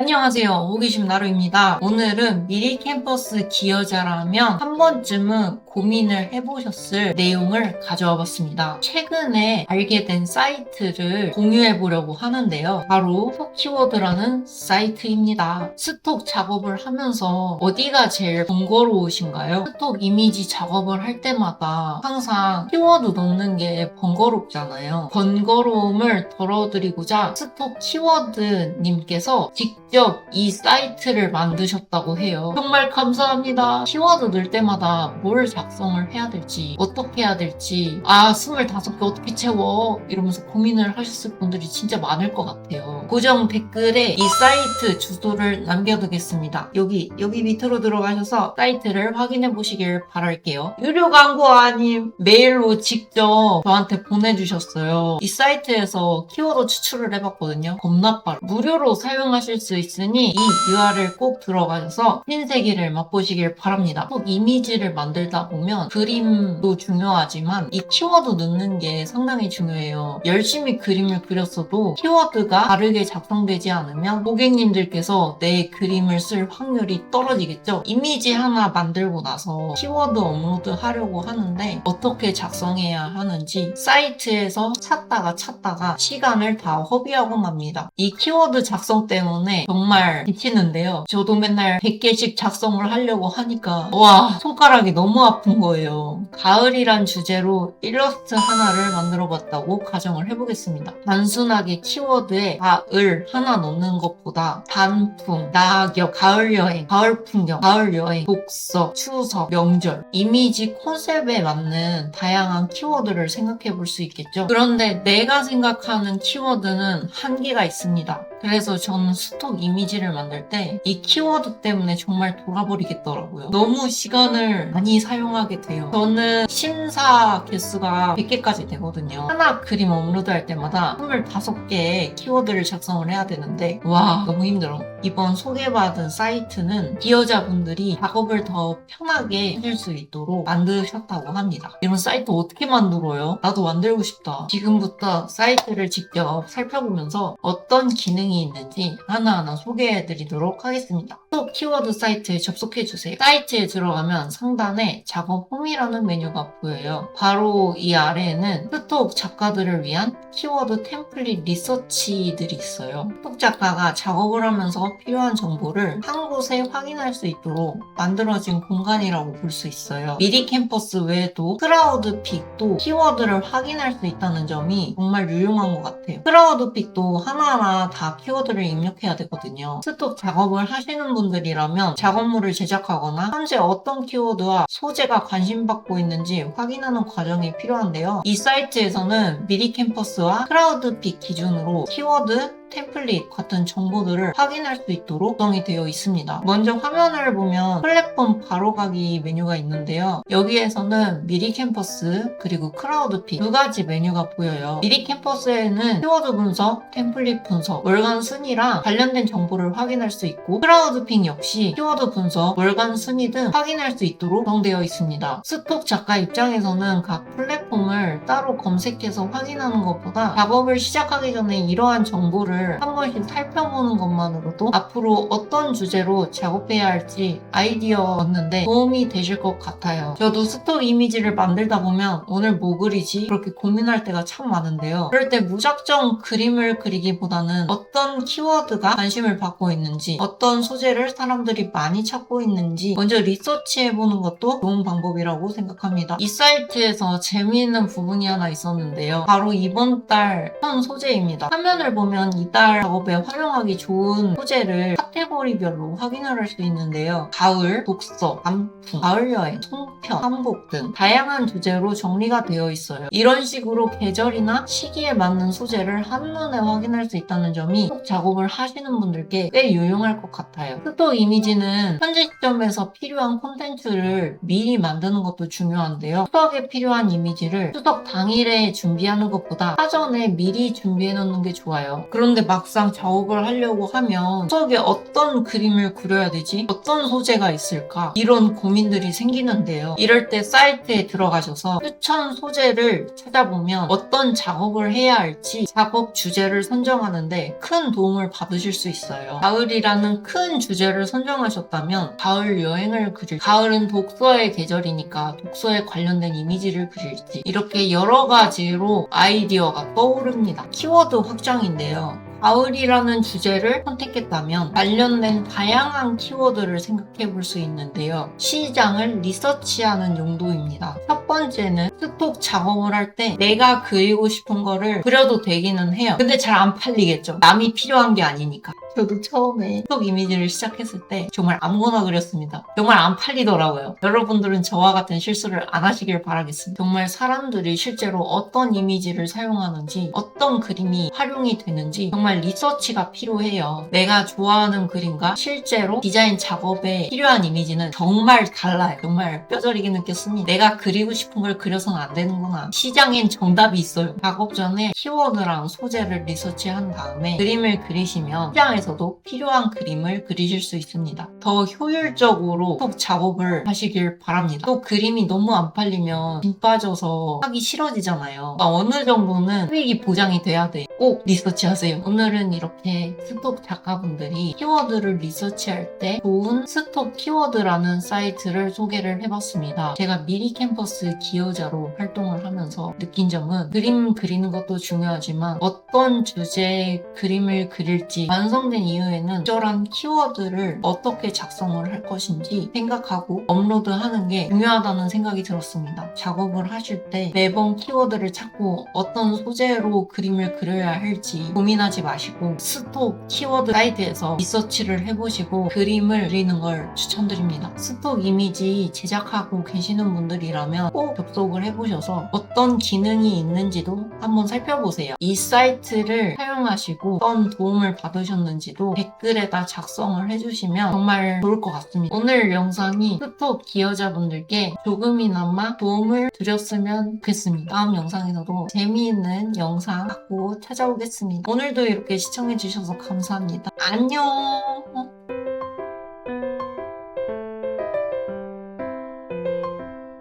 안녕하세요. 호기심 나루입니다. 오늘은 미리 캠퍼스 기여자라면 한 번쯤은 고민을 해보셨을 내용을 가져와 봤습니다. 최근에 알게 된 사이트를 공유해 보려고 하는데요. 바로 스톡 키워드라는 사이트입니다. 스톡 작업을 하면서 어디가 제일 번거로우신가요? 스톡 이미지 작업을 할 때마다 항상 키워드 넣는 게 번거롭잖아요. 번거로움을 덜어드리고자 스톡 키워드님께서 직접 이 사이트를 만드셨다고 해요. 정말 감사합니다. 키워드 넣을 때마다 뭘 작성을 해야 될지, 어떻게 해야 될지, 25개 어떻게 채워? 이러면서 고민을 하셨을 분들이 진짜 많을 것 같아요. 고정 댓글에 이 사이트 주소를 남겨두겠습니다. 여기 밑으로 들어가셔서 사이트를 확인해 보시길 바랄게요. 유료 광고 아님 메일로 직접 저한테 보내주셨어요. 이 사이트에서 키워드 추출을 해봤거든요. 겁나 빠르. 무료로 사용하실 수 있으니 이 URL 꼭 들어가셔서 신세계를 맛보시길 바랍니다. 꼭 이미지를 만들다 보면 그림도 중요하지만 이 키워드 넣는 게 상당히 중요해요. 열심히 그림을 그렸어도 키워드가 다르게 작성되지 않으면 고객님들께서 내 그림을 쓸 확률이 떨어지겠죠. 이미지 하나 만들고 나서 키워드 업로드 하려고 하는데 어떻게 작성해야 하는지 사이트에서 찾다가 시간을 다 허비하고 맙니다. 이 키워드 작성 때문에 정말 지치는데요. 저도 맨날 100개씩 작성을 하려고 하니까 손가락이 너무 아픈 거예요. 가을이란 주제로 일러스트 하나를 만들어 봤다고 가정을 해보겠습니다. 단순하게 키워드에 가을 하나 넣는 것보다 단풍, 낙엽, 가을 여행, 가을 풍경, 가을 여행, 독서, 추석, 명절, 이미지 콘셉트에 맞는 다양한 키워드를 생각해 볼 수 있겠죠. 그런데 내가 생각하는 키워드는 한계가 있습니다. 그래서 저는 스톡 이미지를 만들 때 이 키워드 때문에 정말 돌아버리겠더라고요. 너무 시간을 많이 사용하게 돼요. 저는 심사 개수가 100개까지 되거든요. 하나 그림 업로드할 때마다 25개의 키워드를 작성을 해야 되는데 너무 힘들어. 이번 소개받은 사이트는 기여자분들이 작업을 더 편하게 하실 수 있도록 만드셨다고 합니다. 이런 사이트 어떻게 만들어요? 나도 만들고 싶다. 지금부터 사이트를 직접 살펴보면서 어떤 기능이 있는지 하나하나 소개해드리도록 하겠습니다. 스톡 키워드 사이트에 접속해주세요. 사이트에 들어가면 상단에 작업 홈이라는 메뉴가 보여요. 바로 이 아래에는 스톡 작가들을 위한 키워드 템플릿 리서치들이 있어요. 스톡 작가가 작업을 하면서 필요한 정보를 한 곳에 확인할 수 있도록 만들어진 공간이라고 볼 수 있어요. 미리 캠퍼스 외에도 크라우드픽도 키워드를 확인할 수 있다는 점이 정말 유용한 것 같아요. 크라우드픽도 하나하나 다 키워드를 입력해야 되거든요. 스톡 작업을 하시는 분들이라면 작업물을 제작하거나 현재 어떤 키워드와 소재가 관심받고 있는지 확인하는 과정이 필요한데요. 이 사이트에서는 미리 캠퍼스와 크라우드픽 기준으로 키워드 템플릿 같은 정보들을 확인할 수 있도록 구성이 되어 있습니다. 먼저 화면을 보면 플랫폼 바로가기 메뉴가 있는데요. 여기에서는 미리 캠퍼스 그리고 크라우드픽 두 가지 메뉴가 보여요. 미리 캠퍼스에는 키워드 분석, 템플릿 분석, 월간 순위랑 관련된 정보를 확인할 수 있고 크라우드픽 역시 키워드 분석, 월간 순위 등 확인할 수 있도록 구성되어 있습니다. 스톡 작가 입장에서는 각 플랫폼을 따로 검색해서 확인하는 것보다 작업을 시작하기 전에 이러한 정보를 한 번씩 살펴보는 것만으로도 앞으로 어떤 주제로 작업해야 할지 아이디어 얻는데 도움이 되실 것 같아요. 저도 스톡 이미지를 만들다 보면 오늘 뭐 그리지? 그렇게 고민할 때가 참 많은데요. 그럴 때 무작정 그림을 그리기보다는 어떤 키워드가 관심을 받고 있는지 어떤 소재를 사람들이 많이 찾고 있는지 먼저 리서치해보는 것도 좋은 방법이라고 생각합니다. 이 사이트에서 재미있는 부분이 하나 있었는데요. 바로 이번 달 현 소재입니다. 화면을 보면 이달 작업에 활용하기 좋은 소재를 카테고리별로 확인을 할 수 있는데요. 가을, 독서, 단풍, 가을 여행, 송편, 한복 등 다양한 주제로 정리가 되어 있어요. 이런 식으로 계절이나 시기에 맞는 소재를 한눈에 확인할 수 있다는 점이 스톡 작업을 하시는 분들께 꽤 유용할 것 같아요. 스톡 이미지는 현재 시점에서 필요한 콘텐츠를 미리 만드는 것도 중요한데요. 추석에 필요한 이미지를 추석 당일에 준비하는 것보다 사전에 미리 준비해 놓는 게 좋아요. 그런데 막상 작업을 하려고 하면 추석에 어떤 어떤 그림을 그려야 되지? 어떤 소재가 있을까? 이런 고민들이 생기는데요. 이럴 때 사이트에 들어가셔서 추천 소재를 찾아보면 어떤 작업을 해야 할지 작업 주제를 선정하는데 큰 도움을 받으실 수 있어요. 가을이라는 큰 주제를 선정하셨다면 가을 여행을 그릴, 가을은 독서의 계절이니까 독서에 관련된 이미지를 그릴지, 이렇게 여러 가지로 아이디어가 떠오릅니다. 키워드 확장인데요. 가을이라는 주제를 선택했다면 관련된 다양한 키워드를 생각해 볼 수 있는데요. 시장을 리서치하는 용도입니다. 첫 번째는 스톡 작업을 할 때 내가 그리고 싶은 거를 그려도 되기는 해요. 근데 잘 안 팔리겠죠. 남이 필요한 게 아니니까. 저도 처음에 스톡 이미지를 시작했을 때 정말 아무거나 그렸습니다. 정말 안 팔리더라고요. 여러분들은 저와 같은 실수를 안 하시길 바라겠습니다. 정말 사람들이 실제로 어떤 이미지를 사용하는지, 어떤 그림이 활용이 되는지 정말 리서치가 필요해요. 내가 좋아하는 그림과 실제로 디자인 작업에 필요한 이미지는 정말 달라요. 정말 뼈저리게 느꼈습니다. 내가 그리고 싶은 걸 그려서는 안 되는구나. 시장엔 정답이 있어요. 작업 전에 키워드랑 소재를 리서치한 다음에 그림을 그리시면 시장에서도 필요한 그림을 그리실 수 있습니다. 더 효율적으로 톡 작업을 하시길 바랍니다. 또 그림이 너무 안 팔리면 진 빠져서 하기 싫어지잖아요. 어느 정도는 수익이 보장이 돼야 돼요. 꼭 리서치하세요. 오늘은 이렇게 스톡 작가분들이 키워드를 리서치할 때 좋은 스톡 키워드라는 사이트를 소개를 해봤습니다. 제가 미리 캠퍼스 기여자로 활동을 하면서 느낀 점은 그림 그리는 것도 중요하지만 어떤 주제의 그림을 그릴지 완성된 이후에는 적절한 키워드를 어떻게 작성을 할 것인지 생각하고 업로드하는 게 중요하다는 생각이 들었습니다. 작업을 하실 때 매번 키워드를 찾고 어떤 소재로 그림을 그려야 할지 고민하지 마시고 스톡 키워드 사이트에서 리서치를 해보시고 그림을 그리는 걸 추천드립니다. 스톡 이미지 제작하고 계시는 분들이라면 꼭 접속을 해보셔서 어떤 기능이 있는지도 한번 살펴보세요. 이 사이트를 사용하시고 어떤 도움을 받으셨는지도 댓글에다 작성을 해주시면 정말 좋을 것 같습니다. 오늘 영상이 스톡 기여자분들께 조금이나마 도움을 드렸으면 좋겠습니다. 다음 영상에서도 재미있는 영상 갖고 찾아오겠습니다. 오늘도 이렇게 시청해주셔서 감사합니다. 안녕!